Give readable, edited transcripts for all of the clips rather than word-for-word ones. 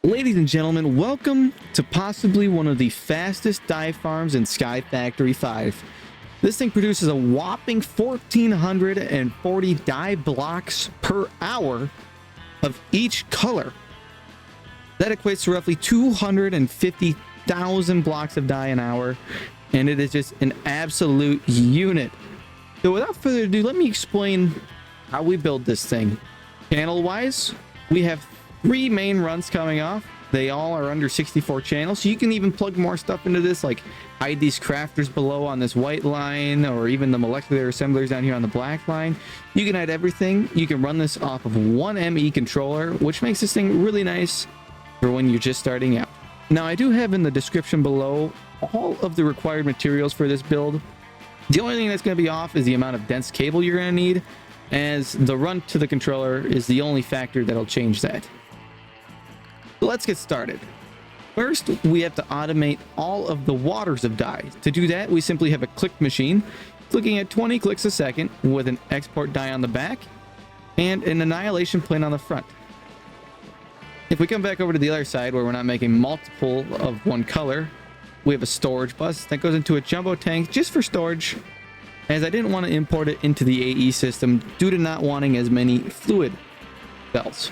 Ladies and gentlemen, welcome to possibly one of the fastest die farms in SkyFactory 5. This thing produces a whopping 1,440 die blocks per hour of each color. That equates to roughly 250,000 blocks of die an hour, and it is just an absolute unit. So without further ado, let me explain how we build this thing. Channel-wise, we have 3 main runs coming off. They all are under 64 channels, so you can even plug more stuff into this, like hide these crafters below on this white line, or even the molecular assemblers down here on the black line. You can hide everything. You can run this off of one ME controller, which makes this thing really nice for when you're just starting out. Now, I do have in the description below all of the required materials for this build. The only thing that's going to be off is the amount of dense cable you're going to need, as the run to the controller is the only factor that'll change that. So let's get started. First, we have to automate all of the waters of die. To do that, we simply have a click machine clicking at 20 clicks a second with an export die on the back and an annihilation plane on the front. If we come back over to the other side where we're not making multiple of one color, we have a storage bus that goes into a jumbo tank just for storage, as I didn't want to import it into the AE system due to not wanting as many fluid cells.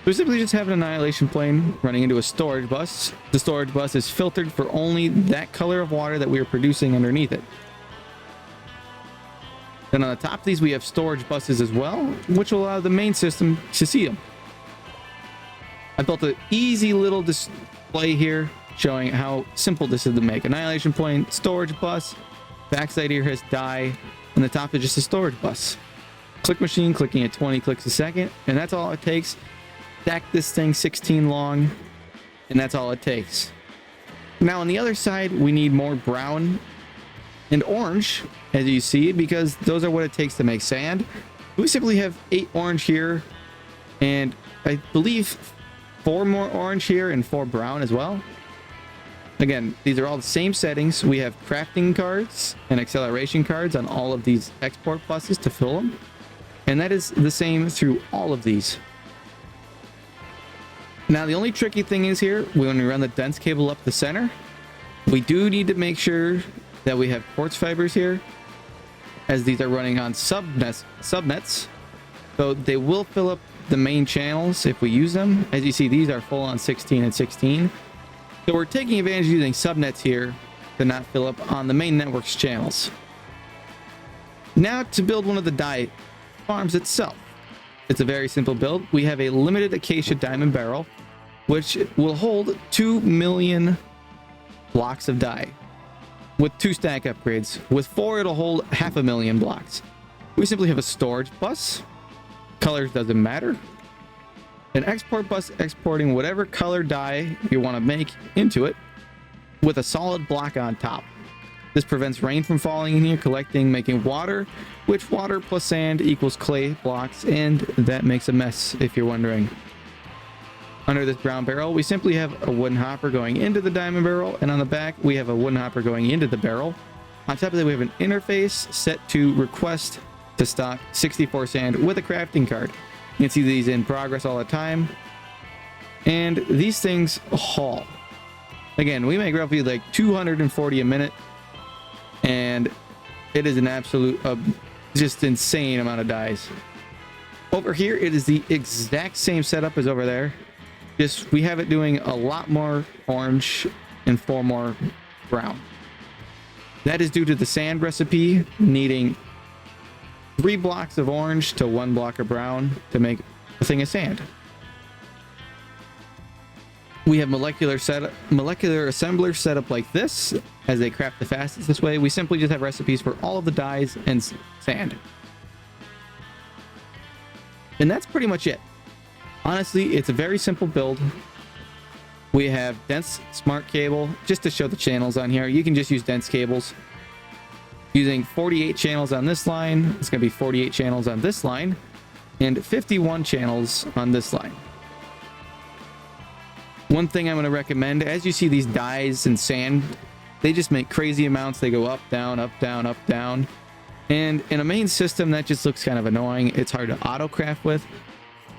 We simply just have an annihilation plane running into a storage bus. The storage bus is filtered for only that color of water that we are producing underneath it. Then on the top of these, we have storage buses as well, which will allow the main system to see them. I built an easy little display here showing how simple this is to make. Annihilation plane, storage bus, backside here has die, and the top is just a storage bus. Click machine clicking at 20 clicks a second, and that's all it takes. Stack this thing 16 long, and that's all it takes. Now on the other side, we need more brown and orange, as you see, because those are what it takes to make sand. We simply have 8 orange here, and I believe 4 more orange here and 4 brown as well. Again, these are all the same settings. We have crafting cards and acceleration cards on all of these export buses to fill them, and that is the same through all of these. Now, the only tricky thing is here, when we run the dense cable up the center, we do need to make sure that we have quartz fibers here, as these are running on subnets, so they will fill up the main channels if we use them. As you see, these are full on 16 and 16. So we're taking advantage of using subnets here to not fill up on the main network's channels. Now to build one of the die farms itself. It's a very simple build. We have a limited acacia diamond barrel, which will hold 2 million blocks of die with 2 stack upgrades. With 4, it'll hold 500,000 blocks. We simply have a storage bus. Colors doesn't matter. An export bus exporting whatever color die you want to make into it with a solid block on top. This prevents rain from falling in here, collecting, making water, which water plus sand equals clay blocks, and that makes a mess if you're wondering. Under this brown barrel, we simply have a wooden hopper going into the diamond barrel, and on the back, we have a wooden hopper going into the barrel. On top of that, we have an interface set to request to stock 64 sand with a crafting card. You can see these in progress all the time, and these things haul. Again, we make roughly like 240 a minute, and it is an absolute just insane amount of dies. Over here, it is the exact same setup as over there, just we have it doing a lot more orange and 4 more brown. That is due to the sand recipe needing 3 blocks of orange to 1 block of brown to make a thing of sand. We have molecular assembler set up like this, as they craft the fastest this way. We simply just have recipes for all of the dyes and sand. And that's pretty much it. Honestly, it's a very simple build. We have dense smart cable, just to show the channels on here. You can just use dense cables. Using 48 channels on this line, it's going to be 48 channels on this line, and 51 channels on this line. One thing I'm going to recommend, as you see these dyes and sand, they just make crazy amounts. They go up, down, up, down, up, down. And in a main system, that just looks kind of annoying. It's hard to auto craft with.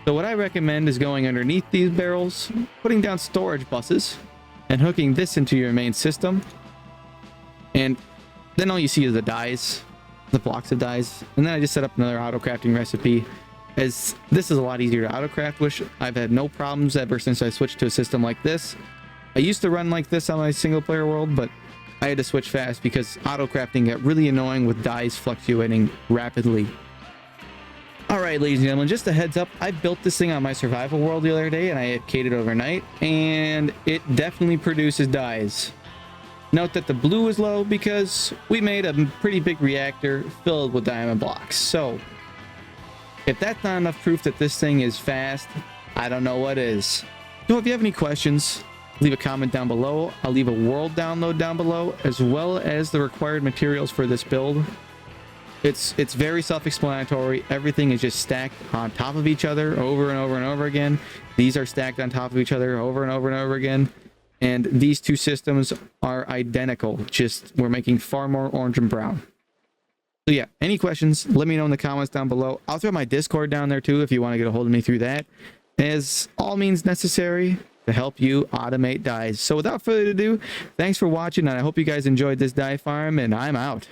So what I recommend is going underneath these barrels, putting down storage buses, and hooking this into your main system. And then all you see is the dies, the blocks of dies. And then I just set up another auto crafting recipe, as this is a lot easier to auto craft, which I've had no problems ever since I switched to a system like this. I used to run like this on my single player world, but I had to switch fast because auto crafting got really annoying with dies fluctuating rapidly. Alright, ladies and gentlemen, just a heads up, I built this thing on my survival world the other day and I AFK'd it overnight, and it definitely produces dies. Note that the blue is low because we made a pretty big reactor filled with diamond blocks. So if that's not enough proof that this thing is fast, I don't know what is. So if you have any questions, leave a comment down below. I'll leave a world download down below, as well as the required materials for this build. It's very self-explanatory. Everything is just stacked on top of each other over and over and over again. These are stacked on top of each other over and over and over again. And these two systems are identical. Just we're making far more orange and brown. So yeah, any questions, let me know in the comments down below. I'll throw my Discord down there too if you want to get a hold of me through that, as all means necessary to help you automate dies. So without further ado, thanks for watching, and I hope you guys enjoyed this die farm, and I'm out.